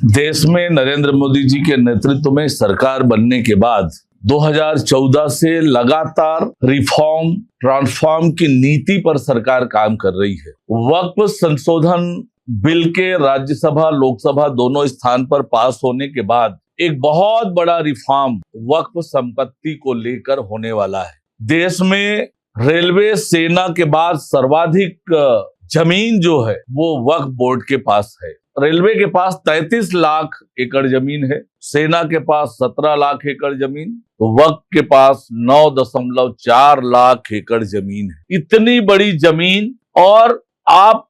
देश में नरेंद्र मोदी जी के नेतृत्व में सरकार बनने के बाद 2014 से लगातार रिफॉर्म ट्रांसफॉर्म की नीति पर सरकार काम कर रही है। वक्फ संशोधन बिल के राज्यसभा लोकसभा दोनों स्थान पर पास होने के बाद एक बहुत बड़ा रिफॉर्म वक्फ संपत्ति को लेकर होने वाला है। देश में रेलवे सेना के बाद सर्वाधिक जमीन जो है वो वक्फ बोर्ड के पास है। रेलवे के पास 33 लाख एकड़ जमीन है, सेना के पास 17 लाख एकड़ जमीन, तो वक्फ के पास 9.4 लाख एकड़ जमीन है। इतनी बड़ी जमीन, और आप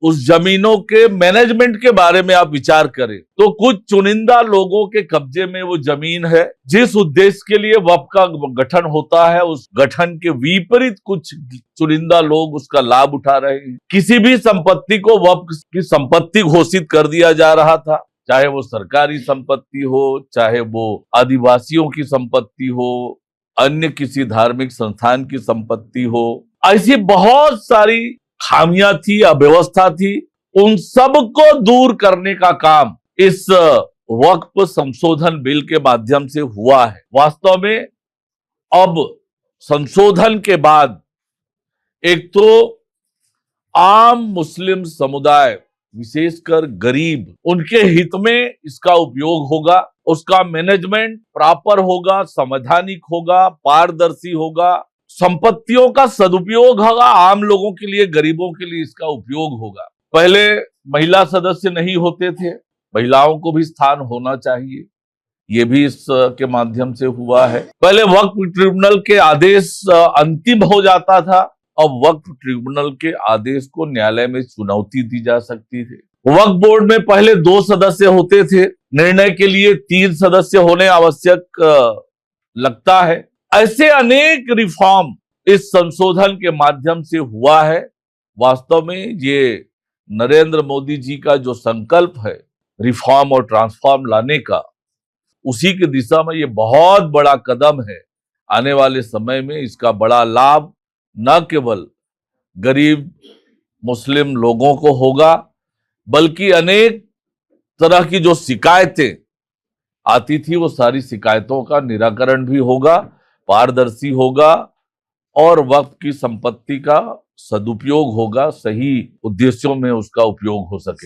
उस जमीनों के मैनेजमेंट के बारे में आप विचार करें तो कुछ चुनिंदा लोगों के कब्जे में वो जमीन है। जिस उद्देश्य के लिए वक्फ का गठन होता है, उस गठन के विपरीत कुछ चुनिंदा लोग उसका लाभ उठा रहे हैं। किसी भी संपत्ति को वक्फ की संपत्ति घोषित कर दिया जा रहा था, चाहे वो सरकारी संपत्ति हो, चाहे वो आदिवासियों की संपत्ति हो, अन्य किसी धार्मिक संस्थान की संपत्ति हो। ऐसी बहुत सारी खामियां थी, अव्यवस्था थी, उन सब को दूर करने का काम इस वक्फ संशोधन बिल के माध्यम से हुआ है। वास्तव में अब संशोधन के बाद एक तो आम मुस्लिम समुदाय, विशेषकर गरीब, उनके हित में इसका उपयोग होगा, उसका मैनेजमेंट प्रॉपर होगा, संवैधानिक होगा, पारदर्शी होगा, संपत्तियों का सदुपयोग होगा, आम लोगों के लिए, गरीबों के लिए इसका उपयोग होगा। पहले महिला सदस्य नहीं होते थे, महिलाओं को भी स्थान होना चाहिए, ये भी इस के माध्यम से हुआ है। पहले वक्फ ट्रिब्यूनल के आदेश अंतिम हो जाता था, अब वक्फ ट्रिब्यूनल के आदेश को न्यायालय में चुनौती दी जा सकती थी। वक्फ बोर्ड में पहले 2 सदस्य होते थे, निर्णय के लिए 3 सदस्य होने आवश्यक लगता है। ऐसे अनेक रिफॉर्म इस संशोधन के माध्यम से हुआ है। वास्तव में ये नरेंद्र मोदी जी का जो संकल्प है रिफॉर्म और ट्रांसफॉर्म लाने का, उसी की दिशा में ये बहुत बड़ा कदम है। आने वाले समय में इसका बड़ा लाभ न केवल गरीब मुस्लिम लोगों को होगा, बल्कि अनेक तरह की जो शिकायतें आती थी वो सारी शिकायतों का निराकरण भी होगा, पारदर्शी होगा, और वक्फ की संपत्ति का सदुपयोग होगा, सही उद्देश्यों में उसका उपयोग हो सके।